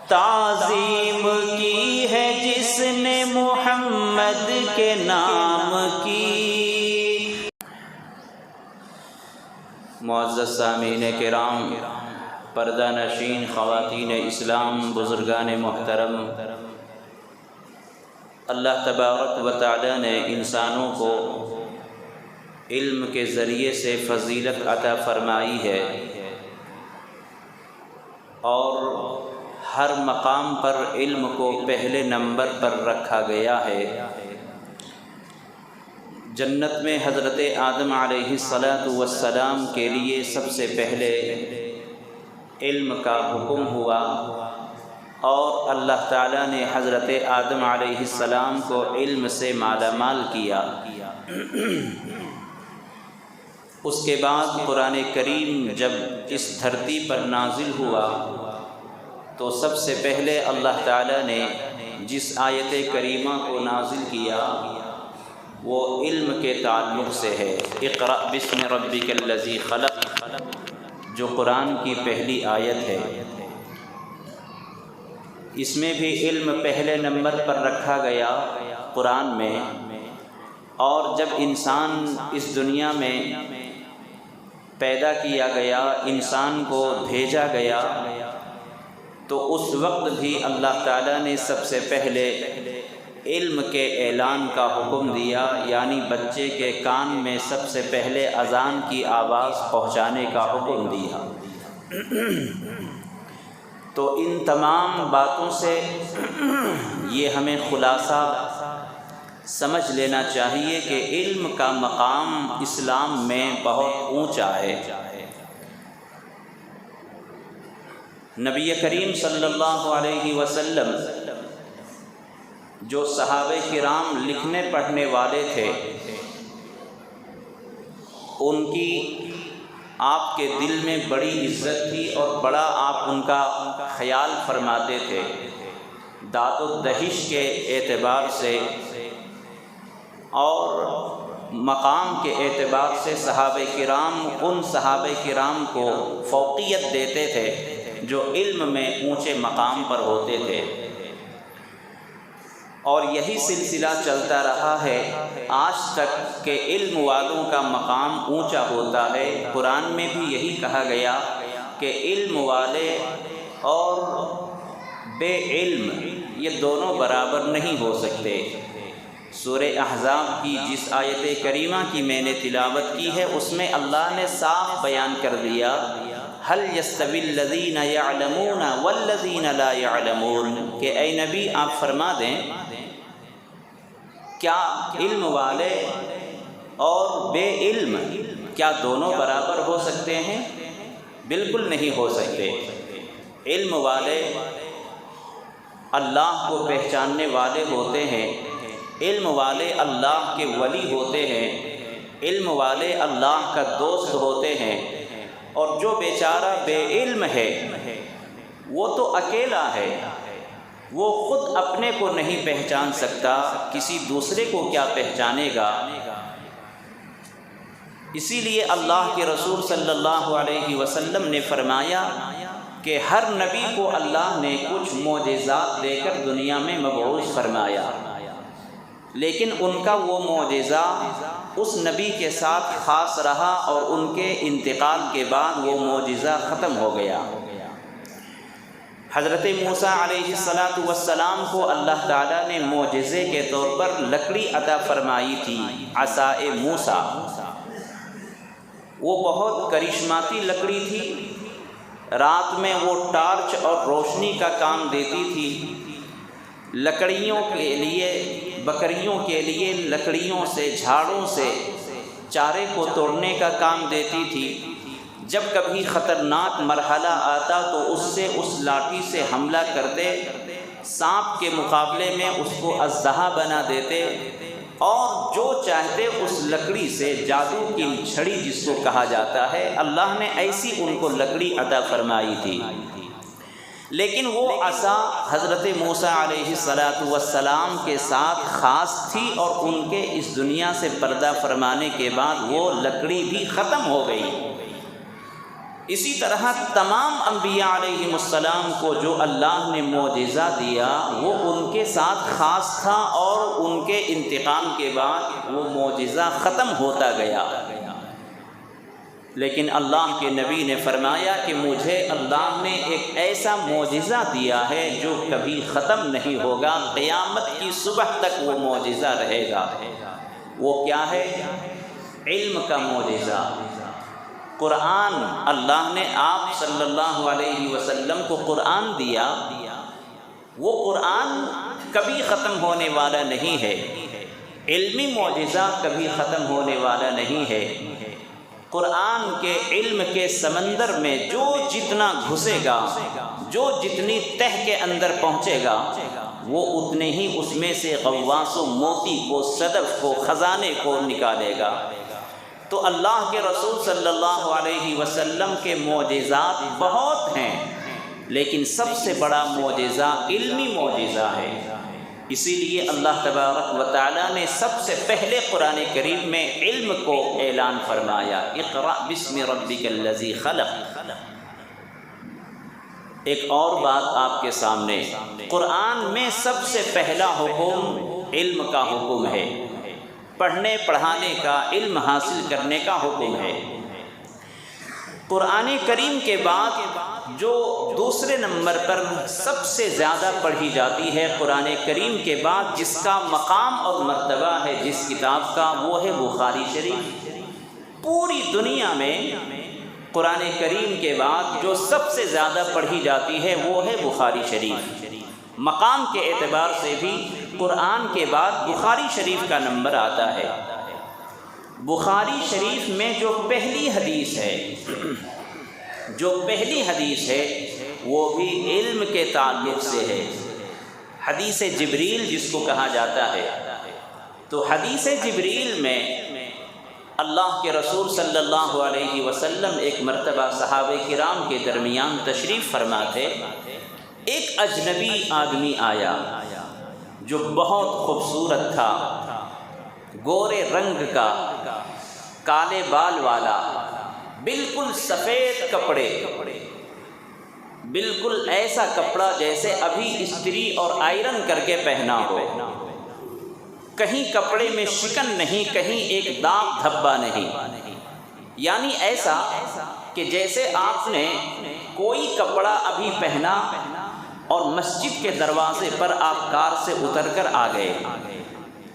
تعظیم کی ہے جس نے محمد کے نام کی۔ معزز سامعین کرام، پردہ نشین خواتین اسلام، بزرگان محترم، اللہ تبارک و تعالی نے انسانوں کو علم کے ذریعے سے فضیلت عطا فرمائی ہے، اور ہر مقام پر علم کو پہلے نمبر پر رکھا گیا ہے۔ جنت میں حضرت آدم علیہ السلام کے لیے سب سے پہلے علم کا حکم ہوا، اور اللہ تعالیٰ نے حضرت آدم علیہ السلام کو علم سے مالا مال کیا۔ اس کے بعد قرآن کریم جب اس دھرتی پر نازل ہوا تو سب سے پہلے اللہ تعالیٰ نے جس آیت کریمہ کو نازل کیا وہ علم کے تعلق سے ہے۔ اقرأ بسم ربک الذی خلق، جو قرآن کی پہلی آیت ہے۔ اس میں بھی علم پہلے نمبر پر رکھا گیا قرآن میں، اور جب انسان اس دنیا میں پیدا کیا گیا، انسان کو بھیجا گیا، تو اس وقت بھی اللہ تعالیٰ نے سب سے پہلے علم کے اعلان کا حکم دیا، یعنی بچے کے کان میں سب سے پہلے اذان کی آواز پہنچانے کا حکم دیا۔ تو ان تمام باتوں سے یہ ہمیں خلاصہ سمجھ لینا چاہیے کہ علم کا مقام اسلام میں بہت اونچا ہے۔ نبی کریم صلی اللہ علیہ وسلم جو صحابہ کرام لکھنے پڑھنے والے تھے، ان کی آپ کے دل میں بڑی عزت تھی اور بڑا آپ ان کا خیال فرماتے تھے۔ داد و دہش کے اعتبار سے اور مقام کے اعتبار سے صحابہ کرام ان صحابہ کرام کو فوقیت دیتے تھے جو علم میں اونچے مقام پر ہوتے تھے، اور یہی سلسلہ چلتا رہا ہے آج تک کہ علم والوں کا مقام اونچا ہوتا ہے۔ قرآن میں بھی یہی کہا گیا کہ علم والے اور بے علم یہ دونوں برابر نہیں ہو سکتے۔ سورہ احزاب کی جس آیت کریمہ کی میں نے تلاوت کی ہے، اس میں اللہ نے صاف بیان کر دیا، هل يستوي الذين يعلمون والذين لا يعلمون، کہ اے نبی آپ فرما دیں کیا علم والے اور بے علم کیا دونوں برابر ہو سکتے ہیں؟ بالکل نہیں ہو سکتے۔ علم والے اللہ کو پہچاننے والے ہوتے ہیں، علم والے اللہ کے ولی ہوتے ہیں، علم والے اللہ کا دوست ہوتے ہیں، اور جو بیچارہ بے علم ہے وہ تو اکیلا ہے، وہ خود اپنے کو نہیں پہچان سکتا، کسی دوسرے کو کیا پہچانے گا۔ اسی لیے اللہ کے رسول صلی اللہ علیہ وسلم نے فرمایا کہ ہر نبی کو اللہ نے کچھ معجزات دے کر دنیا میں مبعوث فرمایا، لیکن ان کا وہ معجزہ اس نبی کے ساتھ خاص رہا، اور ان کے انتقال کے بعد وہ معجزہ ختم ہو گیا۔ حضرت موسیٰ علیہ السلام کو اللہ تعالیٰ نے معجزے کے طور پر لکڑی عطا فرمائی تھی، عصائے موسیٰ۔ وہ بہت کرشماتی لکڑی تھی، رات میں وہ ٹارچ اور روشنی کا کام دیتی تھی، لکڑیوں کے لیے، بکریوں کے لیے لکڑیوں سے، جھاڑوں سے چارے کو توڑنے کا کام دیتی تھی۔ جب کبھی خطرناک مرحلہ آتا تو اس سے، اس لاٹھی سے حملہ کرتے، سانپ کے مقابلے میں اس کو اژدہا بنا دیتے، اور جو چاہتے اس لکڑی سے، جادو کی چھڑی جس کو کہا جاتا ہے، اللہ نے ایسی ان کو لکڑی عطا فرمائی تھی۔ لیکن وہ عصا حضرت موسیٰ علیہ السلام کے ساتھ خاص تھی، اور ان کے اس دنیا سے پردہ فرمانے کے بعد وہ لکڑی بھی ختم ہو گئی۔ اسی طرح تمام انبیاء علیہم السلام کو جو اللہ نے معجزہ دیا وہ ان کے ساتھ خاص تھا، اور ان کے انتقام کے بعد وہ معجزہ ختم ہوتا گیا۔ لیکن اللہ کے نبی نے فرمایا کہ مجھے اللہ نے ایک ایسا معجزہ دیا ہے جو کبھی ختم نہیں ہوگا، قیامت کی صبح تک وہ معجزہ رہے گا۔ وہ کیا ہے؟ علم کا معجزہ۔ قرآن، اللہ نے آپ صلی اللہ علیہ وسلم کو قرآن دیا، وہ قرآن کبھی ختم ہونے والا نہیں ہے، علمی معجزہ کبھی ختم ہونے والا نہیں ہے۔ قرآن کے علم کے سمندر میں جو جتنا گھسے گا، جو جتنی تہ کے اندر پہنچے گا، وہ اتنے ہی اس میں سے غواص و موتی کو، صدف کو، خزانے کو نکالے گا۔ تو اللہ کے رسول صلی اللہ علیہ وسلم کے معجزات بہت ہیں، لیکن سب سے بڑا معجزہ علمی معجزہ ہے۔ اسی لیے اللہ تبارک و تعالیٰ نے سب سے پہلے قرآن کریم میں علم کو اعلان فرمایا، اقرأ بسم ربک الذی خلق۔ ایک اور بات آپ کے سامنے، قرآن میں سب سے پہلا حکم علم کا حکم ہے، پڑھنے پڑھانے کا، علم حاصل کرنے کا حکم ہے۔ قرآن کریم کے بعد جو دوسرے نمبر پر سب سے زیادہ پڑھی جاتی ہے قرآن کریم کے بعد، جس کا مقام اور مرتبہ ہے جس کتاب کا، وہ ہے بخاری شریف۔ پوری دنیا میں قرآن کریم کے بعد جو سب سے زیادہ پڑھی جاتی ہے وہ ہے بخاری شریف۔ مقام کے اعتبار سے بھی قرآن کے بعد بخاری شریف کا نمبر آتا ہے۔ بخاری شریف میں جو پہلی حدیث ہے وہ بھی علم کے تعلق سے ہے، حدیث جبریل جس کو کہا جاتا ہے۔ تو حدیث جبریل میں اللہ کے رسول صلی اللہ علیہ وسلم ایک مرتبہ صحابہ کرام کے درمیان تشریف فرما تھے۔ ایک اجنبی آدمی آیا جو بہت خوبصورت تھا، گورے رنگ کا، کالے بال والا، بالکل سفید کپڑے، بالکل ایسا کپڑا جیسے ابھی استری اور آئرن کر کے پہنا ہو، کہیں کپڑے میں شکن نہیں، کہیں ایک داغ دھبا نہیں، یعنی ایسا کہ جیسے آپ نے کوئی کپڑا ابھی پہنا اور مسجد کے دروازے پر آپ کار سے اتر کر آ گئے،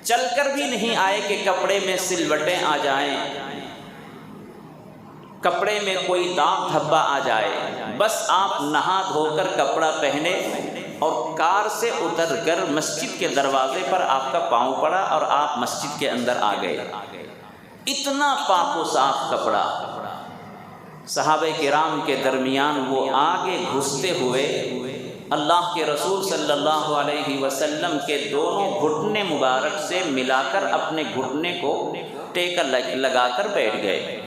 چل کر بھی نہیں آئے کہ کپڑے میں سلوٹیں آ جائیں، کپڑے میں کوئی داغ دھبا آ جائے، بس آپ نہا دھو کر کپڑا پہنے اور کار سے اتر کر مسجد کے دروازے پر آپ کا پاؤں پڑا اور آپ مسجد کے اندر آ گئے۔ اتنا پاک و صاف کپڑا، صحابہ کرام کے درمیان وہ آگے گھستے ہوئے اللہ کے رسول صلی اللہ علیہ وسلم کے دونوں گھٹنے مبارک سے ملا کر اپنے گھٹنے کو ٹیکا لگا کر بیٹھ گئے۔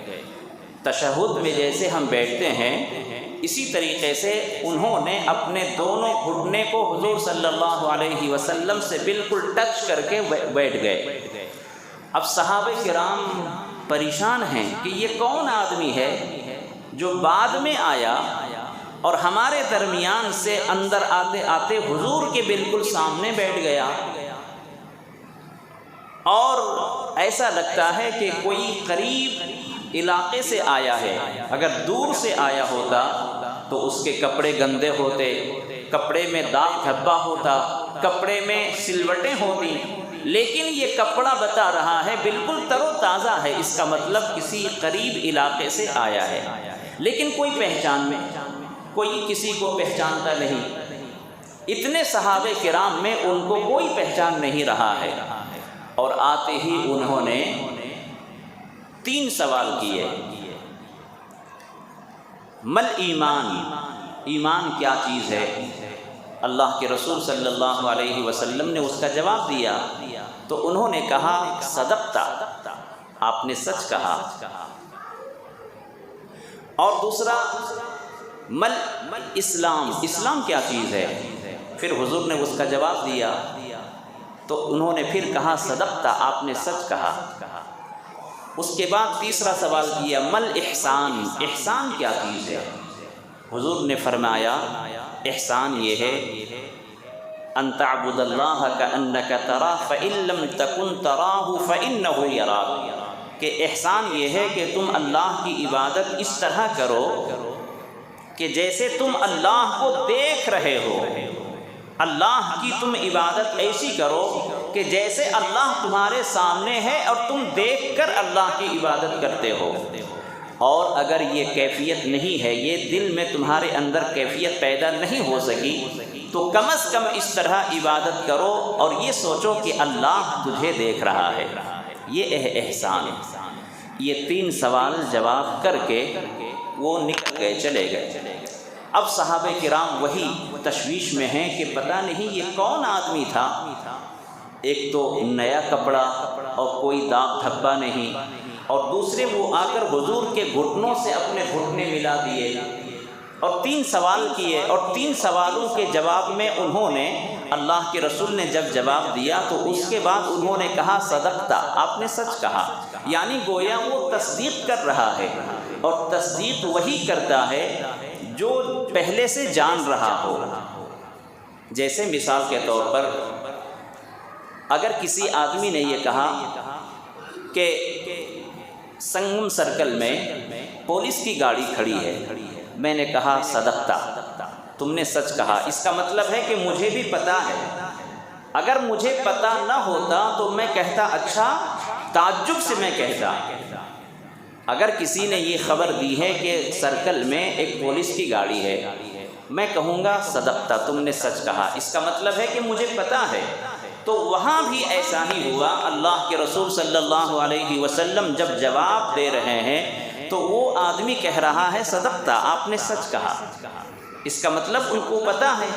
تشہد میں جیسے ہم بیٹھتے ہیں اسی طریقے سے انہوں نے اپنے دونوں گھٹنے کو حضور صلی اللہ علیہ وسلم سے بالکل ٹچ کر کے بیٹھ گئے۔ اب صحابہ کرام پریشان ہیں کہ یہ کون آدمی ہے جو بعد میں آیا اور ہمارے درمیان سے اندر آتے آتے حضور کے بالکل سامنے بیٹھ گیا، اور ایسا لگتا ہے کہ کوئی قریب علاقے سے آیا ہے۔ اگر دور سے آیا ہوتا تو اس کے کپڑے گندے ہوتے، کپڑے میں داغ دھبا ہوتا، کپڑے میں سلوٹیں ہوتی، لیکن یہ کپڑا بتا رہا ہے بالکل تر و تازہ ہے، اس کا مطلب کسی قریب علاقے سے آیا ہے۔ لیکن کوئی پہچان میں، کوئی کسی کو پہچانتا نہیں، اتنے صحابہ کرام میں ان کو کوئی پہچان نہیں رہا ہے۔ اور آتے ہی انہوں نے 3 سوال کیے۔ مل ایمان، ایمان کیا چیز ہے؟ اللہ کے رسول صلی اللہ علیہ وسلم نے اس کا جواب دیا تو انہوں نے کہا صدقتا، آپ نے سچ کہا۔ اور دوسرا مل اسلام، اسلام کیا چیز ہے؟ پھر حضور نے اس کا جواب دیا تو انہوں نے پھر کہا صدقتا، آپ نے سچ کہا۔ اس کے بعد تیسرا سوال کیا مل احسان، احسان کیا چیز ہے؟ حضور نے فرمایا احسان یہ ہے ان تعبد اللہ کأنک تراہ فإن لم تکن تراہ فإنہ یراک، کہ احسان یہ ہے کہ تم اللہ کی عبادت اس طرح کرو کہ جیسے تم اللہ کو دیکھ رہے ہو۔ اللہ کی تم عبادت ایسی کرو کہ جیسے اللہ تمہارے سامنے ہے اور تم دیکھ کر اللہ کی عبادت کرتے ہو۔ اور اگر یہ کیفیت نہیں ہے، یہ دل میں تمہارے اندر کیفیت پیدا نہیں ہو سکی، تو کم از کم اس طرح عبادت کرو اور یہ سوچو کہ اللہ تجھے دیکھ رہا ہے۔ یہ احسان۔ یہ 3 سوال جواب کر کے وہ نکل گئے، چلے گئے۔ اب صحابہ کرام وہی تشویش میں ہیں کہ پتہ نہیں یہ کون آدمی تھا، ایک تو نیا کپڑا اور کوئی داغ دھبا نہیں، اور دوسرے وہ آ کر حضور کے گھٹنوں سے اپنے گھٹنے ملا دیے اور 3 سوال کیے، اور 3 سوالوں کے جواب میں انہوں نے، اللہ کے رسول نے جب جواب دیا تو اس کے بعد انہوں نے کہا صدقتا، آپ نے سچ کہا، یعنی گویا وہ تصدیق کر رہا ہے، اور تصدیق وہی کرتا ہے جو پہلے سے جان رہا ہو۔ جیسے مثال کے طور پر اگر کسی آدمی نے یہ کہا کہ سنگم سرکل میں پولیس کی گاڑی کھڑی ہے، میں نے کہا صدقتا، تم نے سچ کہا، اس کا مطلب ہے کہ مجھے بھی پتہ ہے۔ اگر مجھے پتہ نہ ہوتا تو میں کہتا اچھا، تعجب سے میں کہتا۔ اگر کسی نے یہ خبر دی ہے کہ سرکل میں ایک پولیس کی گاڑی ہے، میں کہوں گا صدقتا، تم نے سچ کہا، اس کا مطلب ہے کہ مجھے پتہ ہے۔ تو وہاں بھی ایسا ہی ہوا، اللہ کے رسول صلی اللہ علیہ وسلم جب جواب دے رہے ہیں تو وہ آدمی کہہ رہا ہے صدقتا، آپ نے سچ کہا، اس کا مطلب ان کو پتہ ہے۔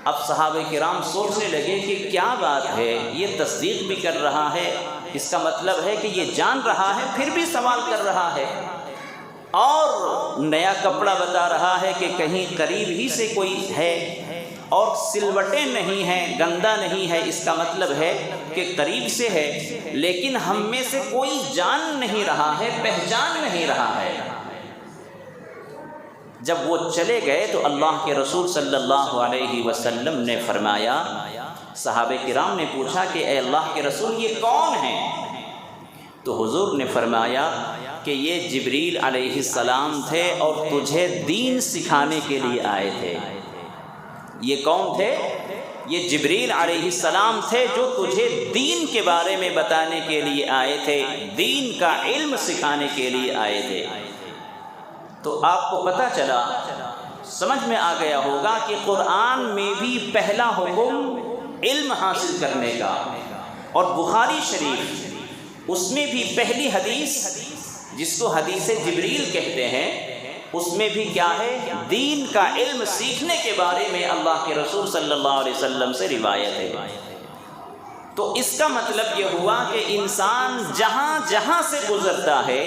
اب صحابہ کرام سوچنے لگے کہ کیا بات ہے، یہ تصدیق بھی کر رہا ہے، اس کا مطلب ہے کہ یہ جان رہا ہے پھر بھی سوال کر رہا ہے، اور نیا کپڑا بتا رہا ہے کہ کہیں قریب ہی سے کوئی ہے، اور سلوٹیں نہیں ہیں، گندا نہیں ہے، اس کا مطلب ہے کہ قریب سے ہے، لیکن ہم میں سے کوئی جان نہیں رہا ہے، پہچان نہیں رہا ہے۔ جب وہ چلے گئے تو اللہ کے رسول صلی اللہ علیہ وسلم نے فرمایا، صحابہ کرام نے پوچھا کہ اے اللہ کے رسول یہ کون ہیں؟ تو حضور نے فرمایا کہ یہ جبریل علیہ السلام تھے اور تجھے دین سکھانے کے لیے آئے تھے۔ یہ کون تھے؟ یہ جبریل علیہ السلام تھے جو تجھے دین کے بارے میں بتانے کے لیے آئے تھے، دین کا علم سکھانے کے لیے آئے تھے۔ تو آپ کو پتہ چلا، سمجھ میں آ گیا ہوگا کہ قرآن میں بھی پہلا حکم علم حاصل کرنے کا، اور بخاری شریف اس میں بھی پہلی حدیث جس کو حدیث جبریل کہتے ہیں، اس میں بھی کیا ہے؟ دین کا علم سیکھنے کے بارے میں اللہ کے رسول صلی اللہ علیہ وسلم سے روایت ہے۔ تو اس کا مطلب یہ ہوا کہ انسان جہاں جہاں سے گزرتا ہے،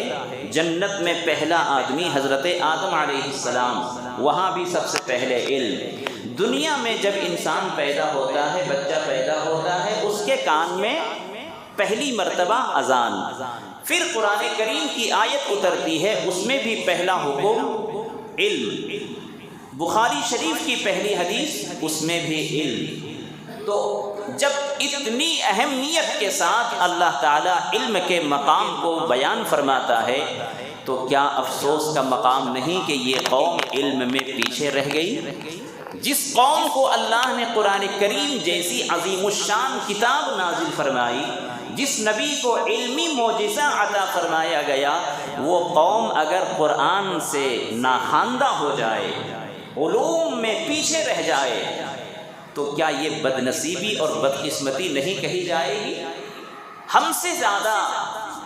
جنت میں پہلا آدمی حضرت آدم علیہ السلام، وہاں بھی سب سے پہلے علم۔ دنیا میں جب انسان پیدا ہوتا ہے، بچہ پیدا ہوتا ہے، اس کے کان میں پہلی مرتبہ اذان، پھر قرآن کریم کی آیت اترتی ہے، اس میں بھی پہلا حکم علم، بخاری شریف کی پہلی حدیث اس میں بھی علم۔ تو جب اتنی اہمیت کے ساتھ اللہ تعالیٰ علم کے مقام کو بیان فرماتا ہے تو کیا افسوس کا مقام نہیں کہ یہ قوم علم میں پیچھے رہ گئی؟ جس قوم کو اللہ نے قرآن کریم جیسی عظیم الشان کتاب نازل فرمائی، جس نبی کو علمی معجزہ عطا فرمایا گیا، وہ قوم اگر قرآن سے ناخواندہ ہو جائے، علوم میں پیچھے رہ جائے، تو کیا یہ بدنصیبی اور بدقسمتی نہیں کہی جائے گی؟ ہم سے زیادہ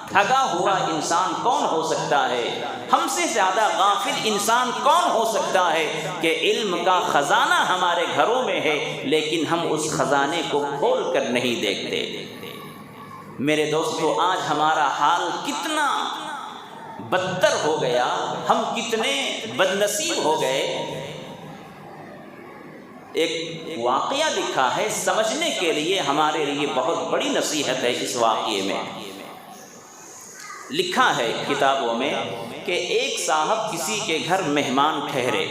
ٹھگا ہوا انسان کون ہو سکتا ہے؟ ہم سے زیادہ غافل انسان کون ہو سکتا ہے کہ علم کا خزانہ ہمارے گھروں میں ہے لیکن ہم اس خزانے کو کھول کر نہیں دیکھتے؟ میرے دوستو، آج ہمارا حال کتنا بدتر ہو گیا، ہم کتنے بدنصیب ہو گئے۔ ایک واقعہ لکھا ہے، سمجھنے کے لیے ہمارے لیے بہت بڑی نصیحت ہے اس واقعے میں۔ لکھا ہے کتابوں میں کہ ایک صاحب کسی کے گھر مہمان ٹھہرے،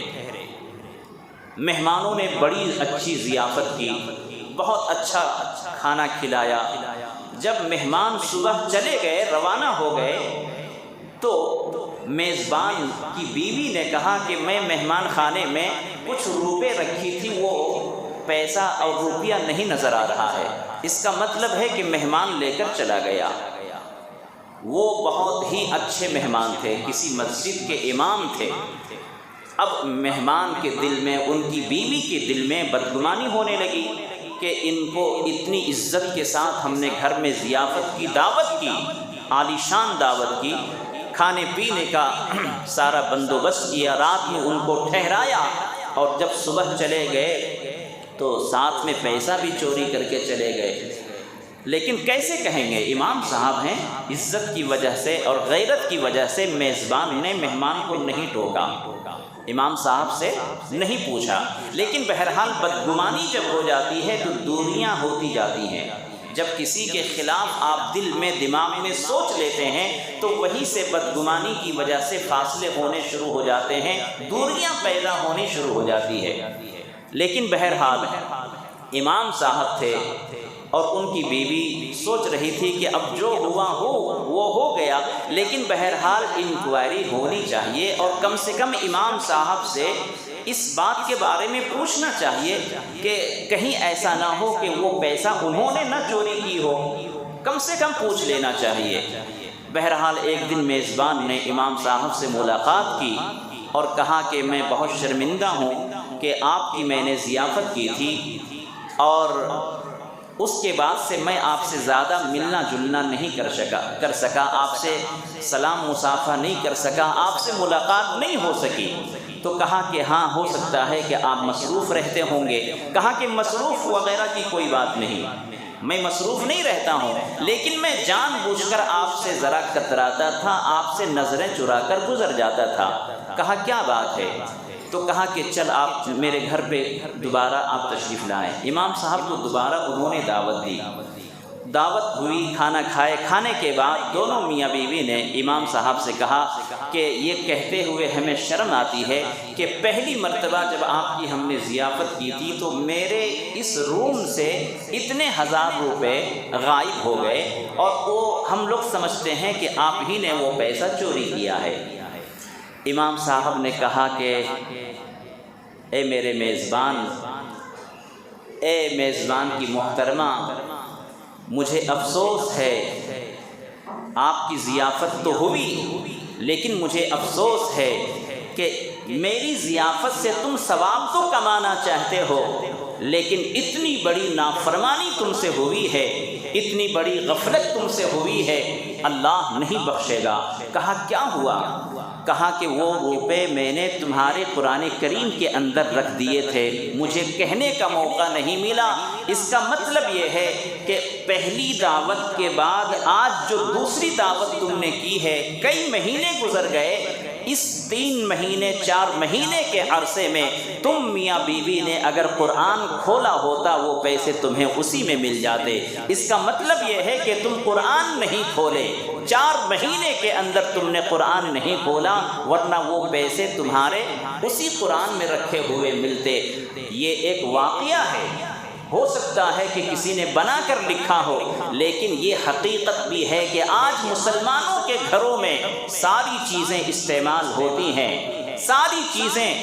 مہمانوں نے بڑی اچھی ضیافت کی، بہت اچھا کھانا کھلایا۔ جب مہمان صبح چلے گئے، روانہ ہو گئے، تو میزبان کی بیوی نے کہا کہ میں مہمان خانے میں کچھ روپے رکھی تھی، وہ پیسہ اور روپیہ نہیں نظر آ رہا ہے، اس کا مطلب ہے کہ مہمان لے کر چلا گیا۔ وہ بہت ہی اچھے مہمان تھے، کسی مسجد کے امام تھے۔ اب مہمان کے دل میں، ان کی بیوی کے دل میں بدگمانی ہونے لگی کہ ان کو اتنی عزت کے ساتھ ہم نے گھر میں ضیافت کی، دعوت کی، عالی شان دعوت کی، کھانے پینے کا سارا بندوبست کیا، رات میں ان کو ٹھہرایا، اور جب صبح چلے گئے تو ساتھ میں پیسہ بھی چوری کر کے چلے گئے۔ لیکن کیسے کہیں گے؟ امام صاحب ہیں، عزت کی وجہ سے اور غیرت کی وجہ سے میزبان نے مہمان کو نہیں ٹوکا، امام صاحب سے نہیں پوچھا۔ لیکن بہرحال بدگمانی جب ہو جاتی ہے تو دوریاں ہوتی جاتی ہیں۔ جب کسی کے خلاف آپ دل میں، دماغ میں سوچ لیتے ہیں تو وہیں سے بدگمانی کی وجہ سے فاصلے ہونے شروع ہو جاتے ہیں، دوریاں پیدا ہونی شروع ہو جاتی ہے۔ لیکن بہرحال امام صاحب تھے اور ان کی بیوی سوچ رہی تھی کہ اب جو ہوا ہو وہ ہو گیا، لیکن بہرحال انکوائری ہونی چاہیے، اور کم سے کم امام صاحب سے اس بات کے بارے میں پوچھنا چاہیے کہ کہیں ایسا نہ ہو کہ وہ پیسہ انہوں نے نہ چوری کی ہو، کم سے کم پوچھ لینا چاہیے۔ بہرحال ایک دن میزبان نے امام صاحب سے ملاقات کی اور کہا کہ میں بہت شرمندہ ہوں کہ آپ کی میں نے ضیافت کی تھی، اور اس کے بعد سے میں آپ سے زیادہ ملنا جلنا نہیں کر سکا، آپ سے سلام مصافحہ نہیں کر سکا، آپ سے ملاقات نہیں ہو سکی۔ تو کہا کہ ہاں ہو سکتا ہے کہ آپ مصروف رہتے ہوں گے۔ کہا کہ مصروف وغیرہ کی کوئی بات نہیں، میں مصروف نہیں رہتا ہوں، لیکن میں جان بوجھ کر آپ سے ذرا کتراتا تھا، آپ سے نظریں چرا کر گزر جاتا تھا۔ کہا کیا بات ہے؟ تو کہا کہ چل آپ میرے گھر پہ دوبارہ آپ تشریف لائیں۔ امام صاحب کو دوبارہ انہوں نے دعوت دی، دعوت ہوئی، کھانا کھائے۔ کھانے کے بعد دونوں میاں بیوی نے امام صاحب سے کہا کہ یہ کہتے ہوئے ہمیں شرم آتی ہے کہ پہلی مرتبہ جب آپ کی ہم نے ضیافت کی تھی تو میرے اس روم سے اتنے ہزار روپے غائب ہو گئے، اور وہ ہم لوگ سمجھتے ہیں کہ آپ ہی نے وہ پیسہ چوری کیا ہے۔ امام صاحب نے کہا کہ اے میرے میزبان، اے میزبان کی محترمہ، مجھے افسوس ہے، آپ کی ضیافت تو ہوئی، لیکن مجھے افسوس ہے کہ میری ضیافت سے تم ثواب تو کمانا چاہتے ہو، لیکن اتنی بڑی نافرمانی تم سے ہوئی ہے، اتنی بڑی غفلت تم سے ہوئی ہے، اللہ نہیں بخشے گا۔ کہا کیا ہوا؟ کہا کہ وہ روپے میں نے تمہارے قرآن کریم کے اندر رکھ دیے تھے، مجھے کہنے کا موقع نہیں ملا۔ اس کا مطلب یہ ہے کہ پہلی دعوت کے بعد آج جو دوسری دعوت تم نے کی ہے، کئی مہینے گزر گئے، اس 3 مہینے 4 مہینے کے عرصے میں تم میاں بیوی نے اگر قرآن کھولا ہوتا وہ پیسے تمہیں اسی میں مل جاتے۔ اس کا مطلب یہ ہے کہ تم قرآن نہیں کھولے، 4 مہینے کے اندر تم نے قرآن نہیں کھولا، ورنہ وہ پیسے تمہارے اسی قرآن میں رکھے ہوئے ملتے۔ یہ ایک واقعہ ہے، ہو سکتا ہے کہ کسی نے بنا کر لکھا ہو، لیکن یہ حقیقت بھی ہے کہ آج مسلمانوں کے گھروں میں ساری چیزیں استعمال ہوتی ہیں، ساری چیزیں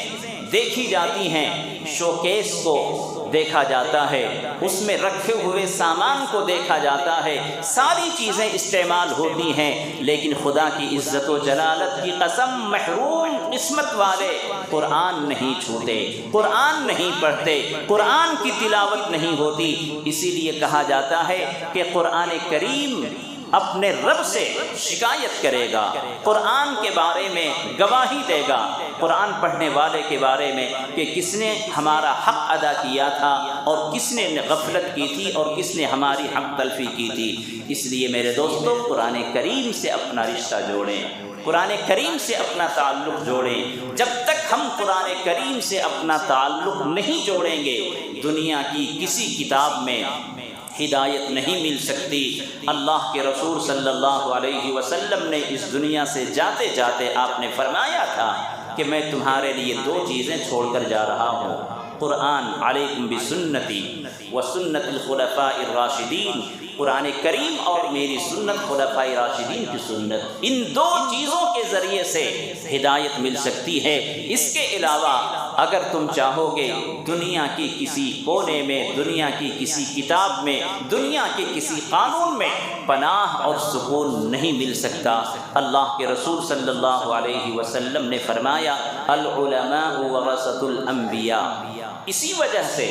دیکھی جاتی ہیں، شوکیس کو دیکھا جاتا ہے، اس میں رکھے ہوئے سامان کو دیکھا جاتا ہے، ساری چیزیں استعمال ہوتی ہیں، لیکن خدا کی عزت و جلالت کی قسم، محروم قسمت والے قرآن نہیں چھوتے، قرآن نہیں پڑھتے، قرآن کی تلاوت نہیں ہوتی۔ اسی لیے کہا جاتا ہے کہ قرآن کریم اپنے رب سے شکایت کرے گا، قرآن کے بارے میں گواہی دے گا، قرآن پڑھنے والے کے بارے میں کہ کس نے ہمارا حق ادا کیا تھا اور کس نے غفلت کی تھی اور کس نے ہماری حق تلفی کی تھی۔ اس لیے میرے دوستو، قرآن کریم سے اپنا رشتہ جوڑیں، قرآن کریم سے اپنا تعلق جوڑیں۔ جب تک ہم قرآن کریم سے اپنا تعلق نہیں جوڑیں گے، دنیا کی کسی کتاب میں ہدایت نہیں مل سکتی۔ اللہ کے رسول صلی اللہ علیہ وسلم نے اس دنیا سے جاتے جاتے آپ نے فرمایا تھا کہ میں تمہارے لیے 2 چیزیں چھوڑ کر جا رہا ہوں، قرآن علیکم بسنتی و سنت الخلفاء الراشدین، قرآن کریم اور میری سنت خلفاء راشدین کی سنت، ان 2 چیزوں کے ذریعے سے ہدایت مل سکتی ہے۔ اس کے علاوہ اگر تم چاہو گے دنیا کی کسی کونے میں، دنیا کی کسی کتاب میں، دنیا کے کسی قانون میں پناہ اور سکون نہیں مل سکتا۔ اللہ کے رسول صلی اللہ علیہ وسلم نے فرمایا العلماء ورثۃ الانبیاء، اسی وجہ سے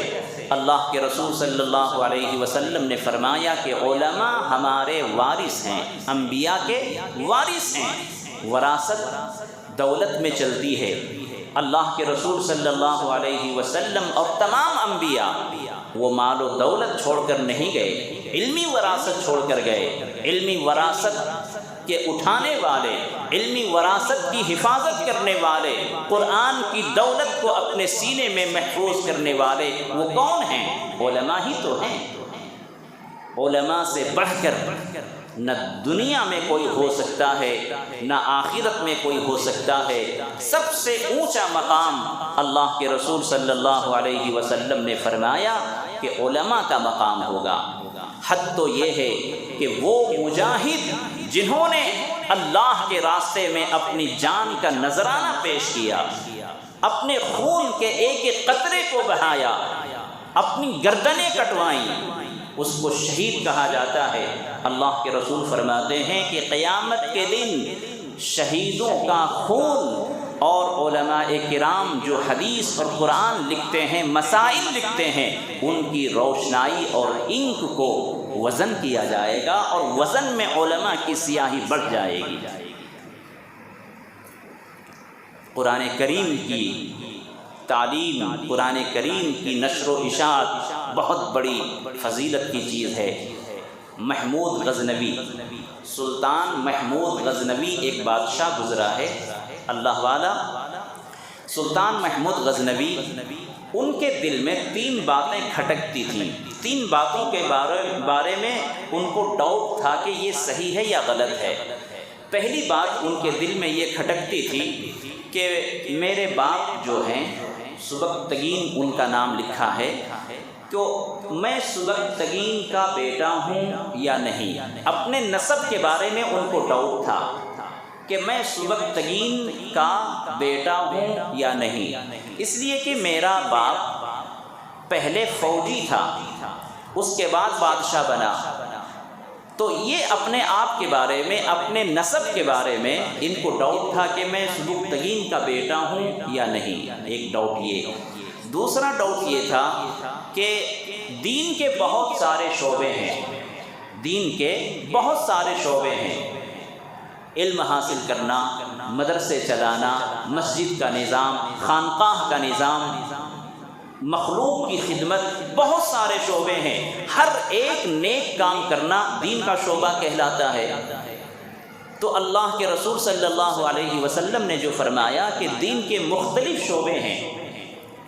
اللہ کے رسول صلی اللہ علیہ وسلم نے فرمایا کہ علماء ہمارے وارث ہیں، انبیاء کے وارث ہیں۔ وراثت دولت میں چلتی ہے۔ اللہ کے رسول صلی اللہ علیہ وسلم اور تمام انبیاء وہ مال و دولت چھوڑ کر نہیں گئے، علمی وراثت چھوڑ کر گئے۔ علمی وراثت کے اٹھانے والے، علمی وراثت کی حفاظت کرنے والے، قرآن کی دولت کو اپنے سینے میں محفوظ کرنے والے وہ کون ہیں؟ علماء ہی تو ہیں۔ علماء سے بڑھ کر نہ دنیا میں کوئی ہو سکتا ہے، نہ آخرت میں کوئی ہو سکتا ہے۔ سب سے اونچا مقام اللہ کے رسول صلی اللہ علیہ وسلم نے فرمایا کہ علماء کا مقام ہوگا۔ حد تو یہ ہے کہ وہ مجاہد جنہوں نے اللہ کے راستے میں اپنی جان کا نذرانہ پیش کیا، اپنے خون کے ایک ایک قطرے کو بہایا، اپنی گردنیں کٹوائیں، اس کو شہید کہا جاتا ہے۔ اللہ کے رسول فرماتے ہیں کہ قیامت کے دن شہیدوں کا خون اور علماء کرام جو حدیث اور قرآن لکھتے ہیں، مسائل لکھتے ہیں، ان کی روشنائی اور انک کو وزن کیا جائے گا اور وزن میں علماء کی سیاہی بڑھ جائے گی۔ قرآن کریم کی تعلیم، قرآن کریم کی نشر و اشاعت بہت بڑی فضیلت کی چیز ہے۔ محمود غزنوی، سلطان محمود غزنوی ایک بادشاہ گزرا ہے، اللہ والا۔ سلطان محمود غزنوی، ان کے دل میں 3 باتیں کھٹکتی تھیں۔ 3 باتوں کے بارے میں ان کو ڈاؤٹ تھا کہ یہ صحیح ہے یا غلط ہے۔ پہلی بات ان کے دل میں یہ کھٹکتی تھی کہ میرے باپ جو ہیں سبکتگین ان کا نام لکھا ہے، تو میں سبکتگین کا بیٹا ہوں یا نہیں۔ اپنے نسب کے بارے میں ان کو ڈاؤٹ تھا کہ میں سبکتگین کا بیٹا ہوں یا نہیں، اس لیے کہ میرا باپ پہلے فوجی تھا، اس کے بعد بادشاہ بنا، تو یہ اپنے آپ کے بارے میں، اپنے نسب کے بارے میں ان کو ڈاؤٹ تھا کہ میں سبکتگین کا بیٹا ہوں یا نہیں۔ ایک ڈاؤٹ یہ۔ دوسرا ڈاؤٹ یہ تھا کہ دین کے بہت سارے شعبے ہیں، دین کے بہت سارے شعبے ہیں، علم حاصل کرنا، مدرسے چلانا، مسجد کا نظام، خانقاہ کا نظام، مخلوق کی خدمت، بہت سارے شعبے ہیں، ہر ایک نیک کام کرنا دین کا شعبہ کہلاتا ہے۔ تو اللہ کے رسول صلی اللہ علیہ وسلم نے جو فرمایا کہ دین کے مختلف شعبے ہیں،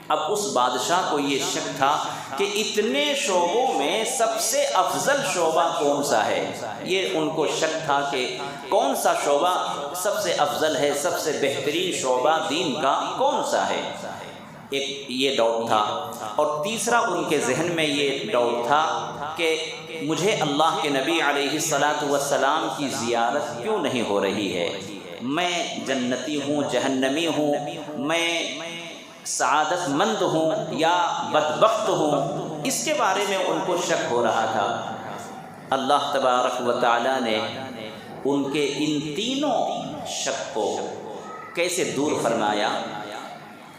اب اس بادشاہ کو یہ شک تھا کہ اتنے شعبوں میں سب سے افضل شعبہ کون سا ہے۔ یہ ان کو شک تھا کہ کون سا شعبہ سب سے افضل ہے، سب سے بہترین شعبہ دین کا کون سا ہے۔ ایک یہ ڈاؤٹ تھا، اور تیسرا ان کے ذہن میں یہ ڈاؤٹ تھا کہ مجھے اللہ کے نبی علیہ الصلاۃ والسلام کی زیارت کیوں نہیں ہو رہی ہے۔ میں جنتی ہوں، جہنمی ہوں، میں سعادت مند ہوں یا بدبخت ہوں، اس کے بارے میں ان کو شک ہو رہا تھا۔ اللہ تبارک و تعالی نے ان کے ان تینوں شک کو کیسے دور فرمایا۔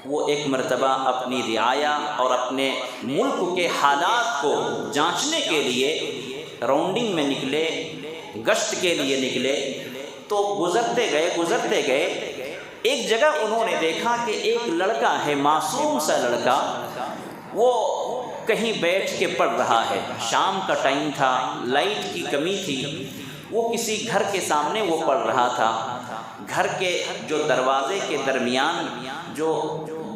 وہ ایک مرتبہ اپنی رعایا اور اپنے ملک کے حالات کو جانچنے کے لیے راؤنڈنگ میں نکلے، گشت کے لیے نکلے، تو گزرتے گئے ایک جگہ انہوں نے دیکھا کہ ایک لڑکا ہے، معصوم سا لڑکا، وہ کہیں بیٹھ کے پڑھ رہا ہے۔ شام کا ٹائم تھا، لائٹ کی کمی تھی، وہ کسی گھر کے سامنے وہ پڑھ رہا تھا۔ گھر کے جو دروازے کے درمیان جو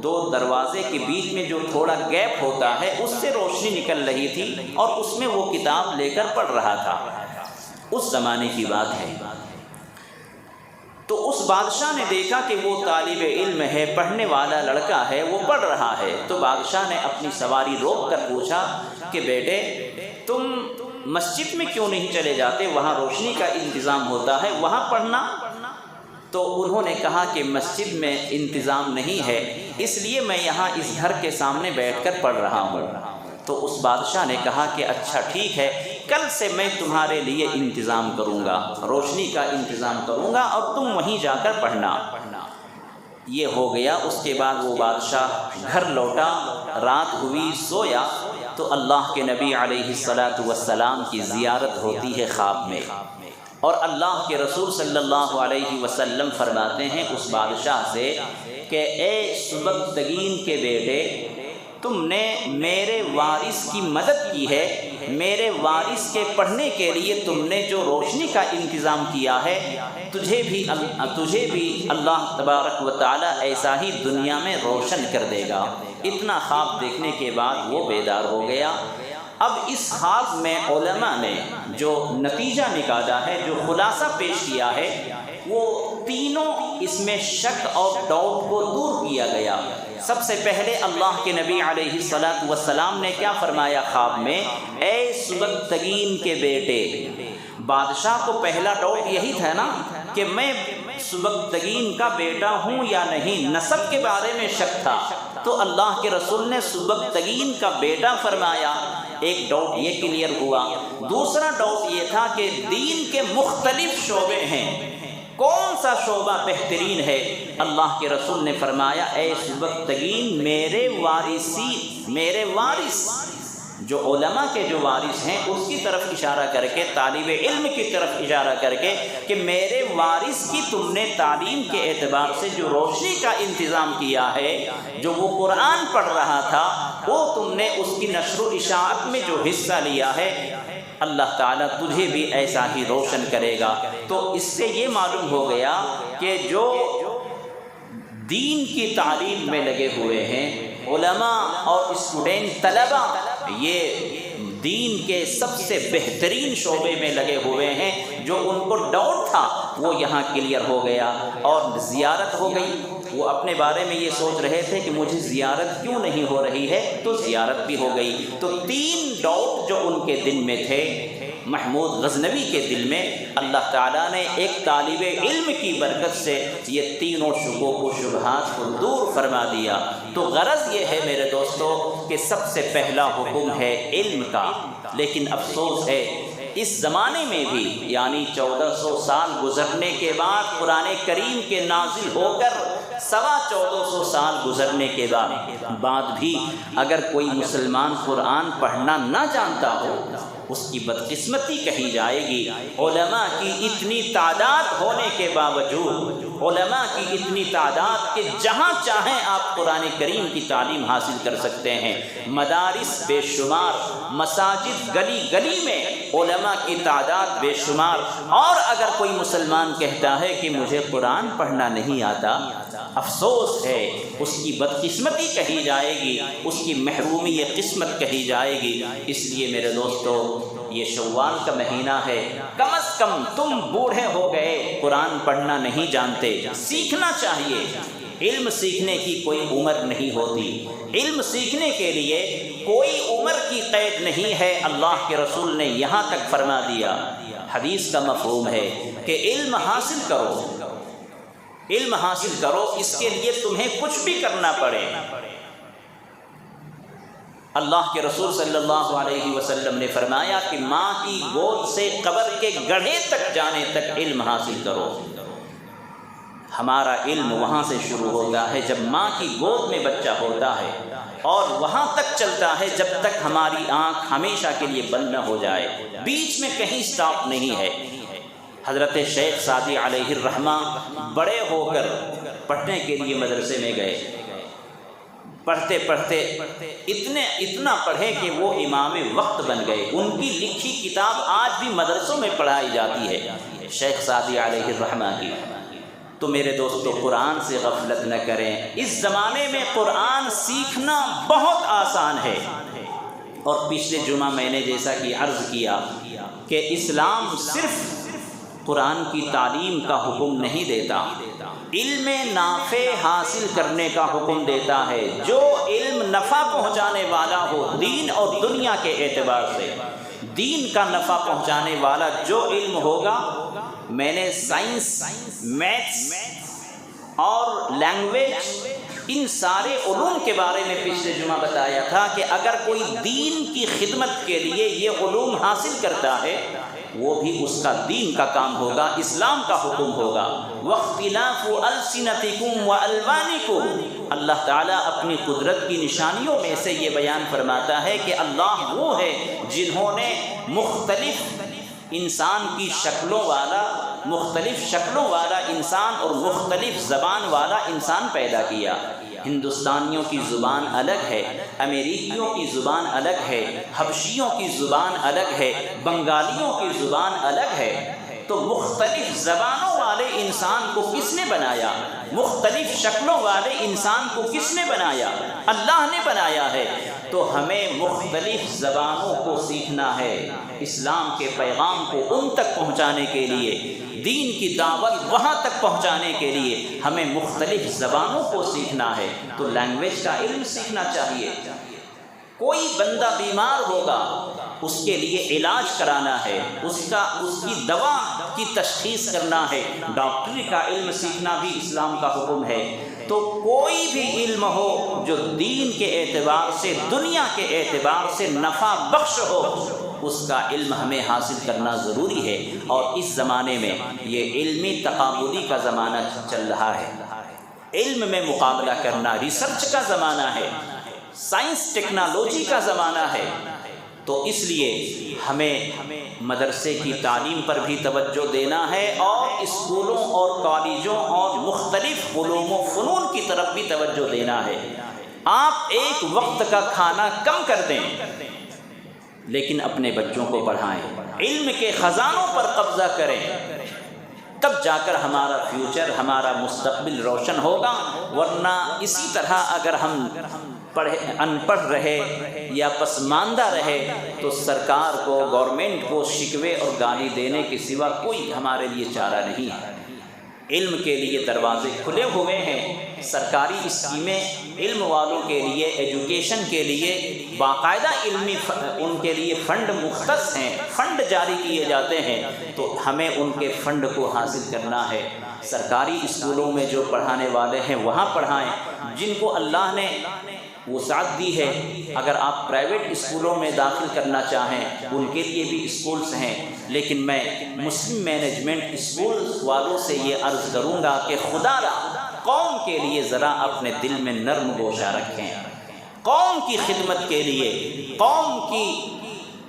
دو دروازے کے بیچ میں جو تھوڑا گیپ ہوتا ہے اس سے روشنی نکل رہی تھی اور اس میں وہ کتاب لے کر پڑھ رہا تھا۔ اس زمانے کی بات ہے۔ تو اس بادشاہ نے دیکھا کہ وہ طالب علم ہے، پڑھنے والا لڑکا ہے، وہ پڑھ رہا ہے، تو بادشاہ نے اپنی سواری روک کر پوچھا کہ بیٹے تم مسجد میں کیوں نہیں چلے جاتے؟ وہاں روشنی کا انتظام ہوتا ہے، وہاں پڑھنا۔ تو انہوں نے کہا کہ مسجد میں انتظام نہیں ہے، اس لیے میں یہاں اس گھر کے سامنے بیٹھ کر پڑھ رہا ہوں۔ تو اس بادشاہ نے کہا کہ اچھا ٹھیک ہے، کل سے میں تمہارے لیے انتظام کروں گا، روشنی کا انتظام کروں گا اور تم وہیں جا کر پڑھنا۔ یہ ہو گیا۔ اس کے بعد وہ بادشاہ گھر لوٹا، رات ہوئی، سویا تو اللہ کے نبی علیہ السلام کی زیارت ہوتی ہے خواب میں، اور اللہ کے رسول صلی اللہ علیہ وسلم فرماتے ہیں اس بادشاہ سے کہ اے سبکتگین کے بیٹے، تم نے میرے وارث کی مدد کی ہے، میرے وارث کے پڑھنے کے لیے تم نے جو روشنی کا انتظام کیا ہے، تجھے بھی اللہ تبارک و تعالی ایسا ہی دنیا میں روشن کر دے گا۔ اتنا خواب دیکھنے کے بعد وہ بیدار ہو گیا۔ اب اس خواب میں علماء نے جو نتیجہ نکالا ہے، جو خلاصہ پیش کیا ہے، وہ تینوں اس میں شک اور ڈاؤٹ کو دور کیا گیا۔ سب سے پہلے اللہ کے نبی علیہ السلام نے کیا فرمایا خواب میں؟ اے سبکتگین کے بیٹے۔ بادشاہ کو پہلا ڈاؤٹ یہی تھا نا کہ میں سبکتگین کا بیٹا ہوں یا نہیں، نسب کے بارے میں شک تھا، تو اللہ کے رسول نے سبکتگین کا بیٹا فرمایا۔ ایک ڈاؤٹ یہ کلیئر ہوا۔ دوسرا ڈاؤٹ یہ تھا کہ دین کے مختلف شعبے ہیں، کون سا شعبہ بہترین ہے؟ اللہ کے رسول نے فرمایا اے سبکتگین میرے وارث جو علماء کے جو وارث ہیں اس کی طرف اشارہ کر کے، طالب علم کی طرف اشارہ کر کے کہ میرے وارث کی تم نے تعلیم کے اعتبار سے جو روشنی کا انتظام کیا ہے، جو وہ قرآن پڑھ رہا تھا، وہ تم نے اس کی نشر و اشاعت میں جو حصہ لیا ہے، اللہ تعالیٰ تجھے بھی ایسا ہی روشن کرے گا۔ تو اس سے یہ معلوم ہو گیا کہ جو دین کی تعلیم میں لگے ہوئے ہیں علماء اور اسٹوڈنٹ طلباء، یہ دین کے سب سے بہترین شعبے میں لگے ہوئے ہیں۔ جو ان کو ڈاؤٹ تھا وہ یہاں کلیئر ہو گیا اور زیارت ہو گئی۔ وہ اپنے بارے میں یہ سوچ رہے تھے کہ مجھے زیارت کیوں نہیں ہو رہی ہے، تو زیارت بھی ہو گئی۔ تو تین ڈاؤٹ جو ان کے دل میں تھے، محمود غزنوی کے دل میں، اللہ تعالیٰ نے ایک طالب علم کی برکت سے یہ تینوں شکوک و شبہات کو دور فرما دیا۔ تو غرض یہ ہے میرے دوستو کہ سب سے پہلا حکم ہے علم کا، لیکن افسوس ہے اس زمانے میں بھی، یعنی 1400 سال گزرنے کے بعد قرآن کریم کے نازل ہو کر 1450 سال گزرنے کے بعد بھی اگر کوئی مسلمان قرآن پڑھنا نہ جانتا ہو، اس کی بدقسمتی کہی جائے گی۔ علماء کی اتنی تعداد ہونے کے باوجود، علماء کی اتنی تعداد کہ جہاں چاہیں آپ قرآن کریم کی تعلیم حاصل کر سکتے ہیں، مدارس بے شمار، مساجد گلی گلی میں علماء کی تعداد بے شمار، اور اگر کوئی مسلمان کہتا ہے کہ مجھے قرآن پڑھنا نہیں آتا، افسوس ہے، اس کی بدقسمتی کہی جائے گی، اس کی محرومی قسمت کہی جائے گی۔ اس لیے میرے دوستو یہ شوال کا مہینہ ہے، کم از کم تم بوڑھے ہو گئے قرآن پڑھنا نہیں جانتے، سیکھنا چاہیے۔ علم سیکھنے کی کوئی عمر نہیں ہوتی، علم سیکھنے کے لیے کوئی عمر کی قید نہیں ہے۔ اللہ کے رسول نے یہاں تک فرما دیا، حدیث کا مفہوم ہے کہ علم حاصل کرو، علم حاصل کرو، اس کے لیے تمہیں کچھ بھی کرنا پڑے۔ اللہ کے رسول صلی اللہ علیہ وسلم نے فرمایا کہ ماں کی گود سے قبر کے گڑھے تک جانے تک علم حاصل کرو۔ ہمارا علم وہاں سے شروع ہوتا ہے جب ماں کی گود میں بچہ ہوتا ہے، اور وہاں تک چلتا ہے جب تک ہماری آنکھ ہمیشہ کے لیے بند نہ ہو جائے، بیچ میں کہیں سٹاپ نہیں ہے۔ حضرت شیخ سعدی علیہ الرحمہ بڑے ہو کر پڑھنے کے لیے مدرسے میں گئے، پڑھتے پڑھتے اتنا پڑھے کہ وہ امام وقت بن گئے۔ ان کی لکھی کتاب آج بھی مدرسوں میں پڑھائی جاتی ہے، شیخ سعدی علیہ الرحمہ کی۔ تو میرے دوستو قرآن سے غفلت نہ کریں۔ اس زمانے میں قرآن سیکھنا بہت آسان ہے، اور پچھلے جمعہ میں نے جیسا کہ عرض کیا کہ اسلام صرف قرآن کی تعلیم کا حکم نہیں دیتا، علم نافع حاصل کرنے کا حکم دیتا ہے۔ جو علم نفع پہنچانے والا ہو دین اور دنیا کے اعتبار سے، دین کا نفع پہنچانے والا جو علم ہوگا، میں نے سائنس، میتھس اور لینگویج، ان سارے علوم کے بارے میں پچھلے جمعہ بتایا تھا کہ اگر کوئی دین کی خدمت کے لیے یہ علوم حاصل کرتا ہے، وہ بھی اس کا دین کا کام ہوگا، اسلام کا حکم ہوگا۔ وَاخْتِلَافُ أَلْسِنَتِكُمْ وَأَلْوَانِكُمْ، اللہ تعالیٰ اپنی قدرت کی نشانیوں میں سے یہ بیان فرماتا ہے کہ اللہ وہ ہے جنہوں نے مختلف انسان کی شکلوں والا، مختلف شکلوں والا انسان اور مختلف زبان والا انسان پیدا کیا۔ ہندوستانیوں کی زبان الگ ہے، امریکیوں کی زبان الگ ہے، حبشیوں کی زبان الگ ہے، بنگالیوں کی زبان الگ ہے۔ تو مختلف زبانوں والے انسان کو کس نے بنایا؟ مختلف شکلوں والے انسان کو کس نے بنایا؟ اللہ نے بنایا ہے۔ تو ہمیں مختلف زبانوں کو سیکھنا ہے، اسلام کے پیغام کو ان تک پہنچانے کے لیے، دین کی دعوت وہاں تک پہنچانے کے لیے ہمیں مختلف زبانوں کو سیکھنا ہے۔ تو لینگویج کا علم سیکھنا چاہیے۔ کوئی بندہ بیمار ہوگا، اس کے لیے علاج کرانا ہے، اس کی دوا کی تشخیص کرنا ہے، ڈاکٹری کا علم سیکھنا بھی اسلام کا حکم ہے۔ تو کوئی بھی علم ہو جو دین کے اعتبار سے، دنیا کے اعتبار سے نفع بخش ہو، اس کا علم ہمیں حاصل کرنا ضروری ہے۔ اور اس زمانے میں یہ علمی تقابلی کا زمانہ چل رہا ہے، علم میں مقابلہ کرنا، ریسرچ کا زمانہ ہے، سائنس ٹیکنالوجی کا زمانہ ہے۔ تو اس لیے ہمیں مدرسے کی تعلیم پر بھی توجہ دینا ہے، اور اسکولوں اور کالجوں اور مختلف علوم و فنون کی طرف بھی توجہ دینا ہے۔ آپ ایک وقت کا کھانا کم کر دیں، لیکن اپنے بچوں کو پڑھائیں، علم کے خزانوں پر قبضہ کریں، تب جا کر ہمارا فیوچر، ہمارا مستقبل روشن ہوگا۔ ورنہ اسی طرح اگر ہم ان پڑھ رہے یا پسماندہ رہے تو سرکار کو، گورنمنٹ کو شکوے اور گالی دینے کے سوا کوئی ہمارے لیے چارہ نہیں ہے۔ علم کے لیے دروازے کھلے ہوئے ہیں، سرکاری اسکیمیں علم والوں کے لیے، ایجوکیشن کے لیے باقاعدہ علمی ان کے لیے فنڈ مختص ہیں، فنڈ جاری کیے جاتے ہیں۔ تو ہمیں ان کے فنڈ کو حاصل کرنا ہے۔ سرکاری اسکولوں میں جو پڑھانے والے ہیں وہاں پڑھائیں، جن کو اللہ نے وسعت دی ہے۔ اگر آپ پرائیویٹ اسکولوں میں داخل کرنا چاہیں، ان کے لیے بھی اسکولس ہیں، لیکن میں مسلم مینجمنٹ اسکولس والوں سے یہ عرض کروں گا کہ خدا را قوم کے لیے ذرا اپنے دل میں نرم گوشہ رکھیں، قوم کی خدمت کے لیے، قوم کی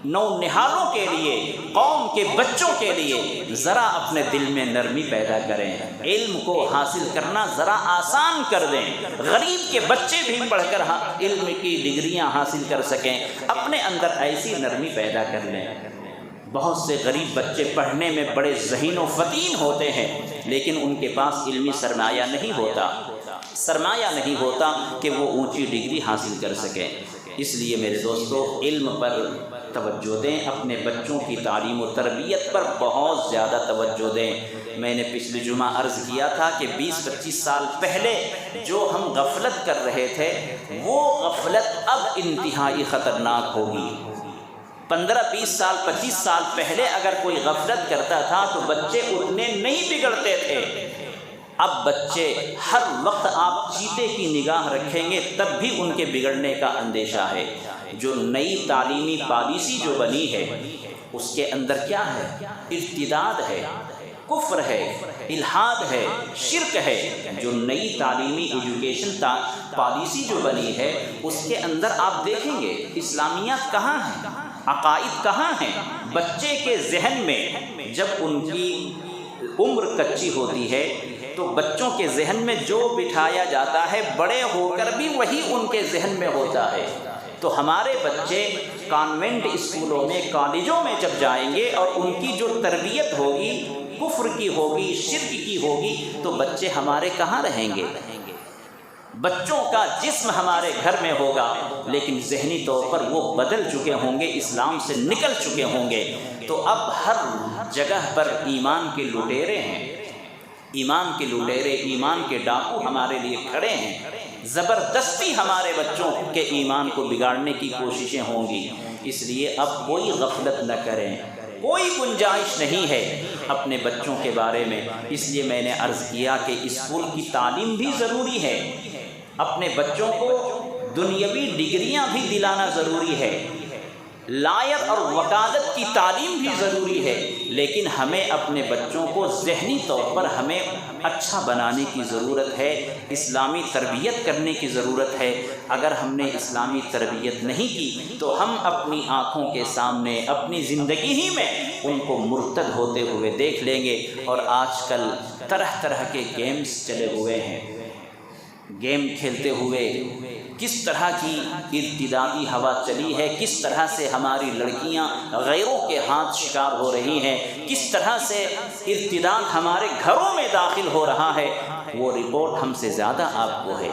نونہالوں کے لیے، قوم کے بچوں کے لیے ذرا اپنے دل میں نرمی پیدا کریں، علم کو حاصل کرنا ذرا آسان کر دیں، غریب کے بچے بھی پڑھ کر علم کی ڈگریاں حاصل کر سکیں، اپنے اندر ایسی نرمی پیدا کر لیں۔ بہت سے غریب بچے پڑھنے میں بڑے ذہین و فطین ہوتے ہیں، لیکن ان کے پاس علمی سرمایہ نہیں ہوتا کہ وہ اونچی ڈگری حاصل کر سکیں۔ اس لیے میرے دوستو، علم پر توجہ دیں، اپنے بچوں کی تعلیم و تربیت پر بہت زیادہ توجہ دیں۔ میں نے پچھلے جمعہ عرض کیا تھا کہ 20-25 سال پہلے جو ہم غفلت کر رہے تھے، وہ غفلت اب انتہائی خطرناک ہوگی۔ 15-20 سال 25 سال پہلے اگر کوئی غفلت کرتا تھا تو بچے اتنے نہیں بگڑتے تھے۔ اب بچے ہر وقت آپ چیتے کی نگاہ رکھیں گے تب بھی ان کے بگڑنے کا اندیشہ ہے۔ جو نئی تعلیمی پالیسی جو بنی ہے، اس کے اندر کیا ہے؟ ارتداد ہے، کفر ہے، الحاد ہے، شرک ہے۔ جو نئی تعلیمی ایجوکیشن پالیسی جو بنی ہے، اس کے اندر آپ دیکھیں گے اسلامیات کہاں ہیں، عقائد کہاں ہیں۔ بچے کے ذہن میں جب ان کی عمر کچی ہوتی ہے تو بچوں کے ذہن میں جو بٹھایا جاتا ہے، بڑے ہو کر بھی وہی ان کے ذہن میں ہوتا ہے۔ تو ہمارے بچے کانوینٹ اسکولوں میں، کالجوں میں جب جائیں گے اور ان کی جو تربیت ہوگی کفر کی ہوگی، شرک کی ہوگی، تو بچے ہمارے کہاں رہیں گے؟ بچوں کا جسم ہمارے گھر میں ہوگا لیکن ذہنی طور پر وہ بدل چکے ہوں گے، اسلام سے نکل چکے ہوں گے۔ تو اب ہر جگہ پر ایمان کے لٹیرے ہیں، ایمان کے لٹیرے، ایمان کے ڈاکو ہمارے لیے کھڑے ہیں۔ زبردستی ہمارے بچوں کے ایمان کو بگاڑنے کی کوششیں ہوں گی، اس لیے اب کوئی غفلت نہ کریں، کوئی گنجائش نہیں ہے اپنے بچوں کے بارے میں۔ اس لیے میں نے عرض کیا کہ اسکول کی تعلیم بھی ضروری ہے، اپنے بچوں کو دنیاوی ڈگریاں بھی دلانا ضروری ہے، لائر اور وکالت کی تعلیم بھی ضروری ہے، لیکن ہمیں اپنے بچوں کو ذہنی طور پر ہمیں اچھا بنانے کی ضرورت ہے، اسلامی تربیت کرنے کی ضرورت ہے۔ اگر ہم نے اسلامی تربیت نہیں کی تو ہم اپنی آنکھوں کے سامنے اپنی زندگی ہی میں ان کو مرتد ہوتے ہوئے دیکھ لیں گے۔ اور آج کل طرح طرح کے گیمز چلے ہوئے ہیں، گیم کھیلتے ہوئے کس طرح کی ارتدادی ہوا چلی ہے، کس طرح سے ہماری لڑکیاں غیروں کے ہاتھ شکار ہو رہی ہیں، کس طرح سے ارتداد ہمارے گھروں میں داخل ہو رہا ہے، وہ رپورٹ ہم سے زیادہ آپ کو ہے۔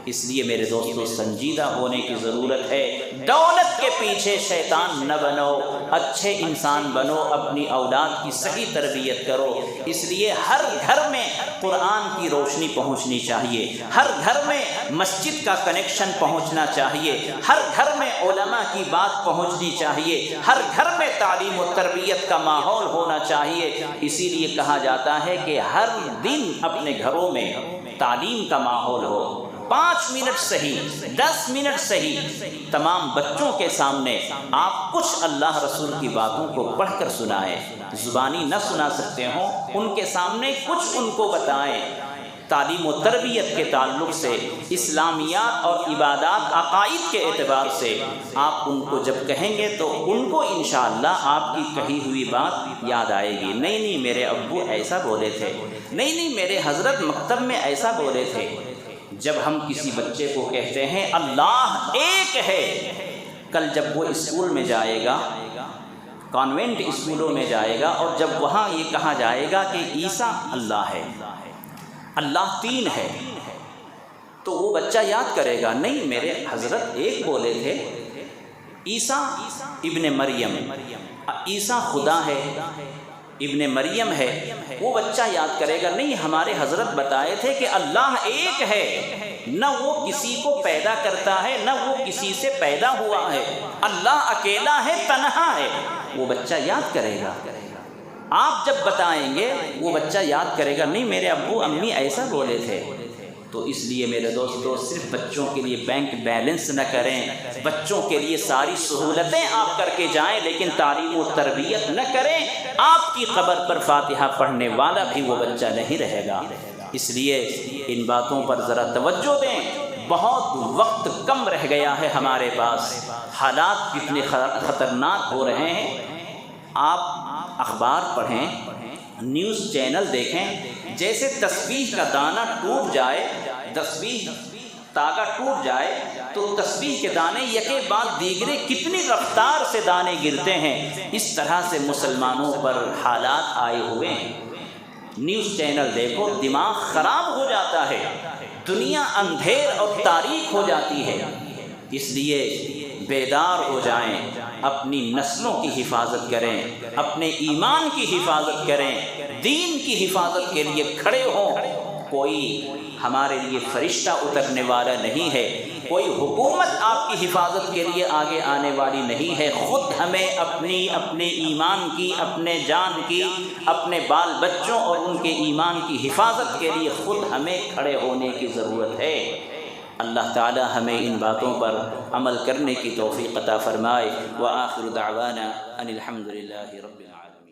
اس لیے میرے دوستو سنجیدہ ہونے کی ضرورت ہے۔ دولت کے پیچھے شیطان نہ بنو، اچھے انسان بنو، اپنی اولاد کی صحیح تربیت کرو۔ اس لیے ہر گھر میں قرآن کی روشنی پہنچنی چاہیے، ہر گھر میں مسجد کا کنیکشن پہنچنا چاہیے، ہر گھر میں علماء کی بات پہنچنی چاہیے، ہر گھر میں تعلیم و تربیت کا ماحول ہونا چاہیے۔ اسی لیے کہا جاتا ہے کہ ہر دن اپنے گھروں میں تعلیم کا ماحول ہو، 5 منٹ صحیح، 10 منٹ صحیح، تمام بچوں کے سامنے آپ کچھ اللہ رسول کی باتوں کو پڑھ کر سنائیں، زبانی نہ سنا سکتے ہوں ان کے سامنے کچھ ان کو بتائیں۔ تعلیم و تربیت کے تعلق سے، اسلامیات اور عبادات عقائد کے اعتبار سے آپ ان کو جب کہیں گے تو ان کو انشاءاللہ آپ کی کہی ہوئی بات یاد آئے گی۔ نہیں میرے ابو ایسا بولے تھے، نہیں میرے حضرت مکتب میں ایسا بولے تھے۔ جب ہم کسی بچے کو کہتے ہیں اللہ ایک ہے، کل جب وہ اسکول میں جائے گا، کانوینٹ اسکولوں میں جائے گا، اور جب وہاں یہ کہا جائے گا کہ عیسیٰ اللہ ہے، اللہ 3 ہے، تو وہ بچہ یاد کرے گا نہیں میرے حضرت ایک بولے تھے، عیسیٰ ابن مریم، عیسیٰ خدا ہے، ابن مریم ہے۔ وہ بچہ یاد کرے گا نہیں ہمارے حضرت بتائے تھے کہ اللہ ایک ہے، نہ وہ کسی کو پیدا کرتا ہے نہ وہ کسی سے پیدا ہوا ہے، اللہ اکیلا ہے، تنہا ہے۔ وہ بچہ یاد کرے گا۔ آپ جب بتائیں گے وہ بچہ یاد کرے گا نہیں میرے ابو امی ایسا بولے تھے۔ تو اس لیے میرے دوستو صرف بچوں کے لیے بینک بیلنس نہ کریں، بچوں کے لیے ساری سہولتیں آپ کر کے جائیں لیکن تعلیم و تربیت نہ کریں، آپ کی قبر پر فاتحہ پڑھنے والا بھی وہ بچہ نہیں رہے گا۔ اس لیے ان باتوں پر ذرا توجہ دیں، بہت وقت کم رہ گیا ہے ہمارے پاس، حالات کتنے خطرناک ہو رہے ہیں۔ آپ اخبار پڑھیں، نیوز چینل دیکھیں، جیسے تسبیح کا دانہ ٹوٹ جائے، تسبیح تاگا ٹوٹ جائے تو تسبیح کے دانے یکے بعد دیگرے کتنی رفتار سے دانے گرتے ہیں، اس طرح سے مسلمانوں پر حالات آئے ہوئے ہیں۔ نیوز چینل دیکھو، دماغ خراب ہو جاتا ہے، دنیا اندھیر اور تاریک ہو جاتی ہے۔ اس لیے بیدار ہو جائیں، اپنی نسلوں کی حفاظت کریں، اپنے ایمان کی حفاظت کریں، دین کی حفاظت کے لیے کھڑے ہوں۔ کوئی ہمارے لیے فرشتہ اترنے والا نہیں ہے، کوئی حکومت آپ کی حفاظت کے لیے آگے آنے والی نہیں ہے، خود ہمیں اپنے ایمان کی، اپنے جان کی، اپنے بال بچوں اور ان کے ایمان کی حفاظت کے لیے خود ہمیں کھڑے ہونے کی ضرورت ہے۔ اللہ تعالی ہمیں ان باتوں پر عمل کرنے کی توفیق عطا فرمائے۔ وآخر دعوانا ان الحمد للہ رب العالمین۔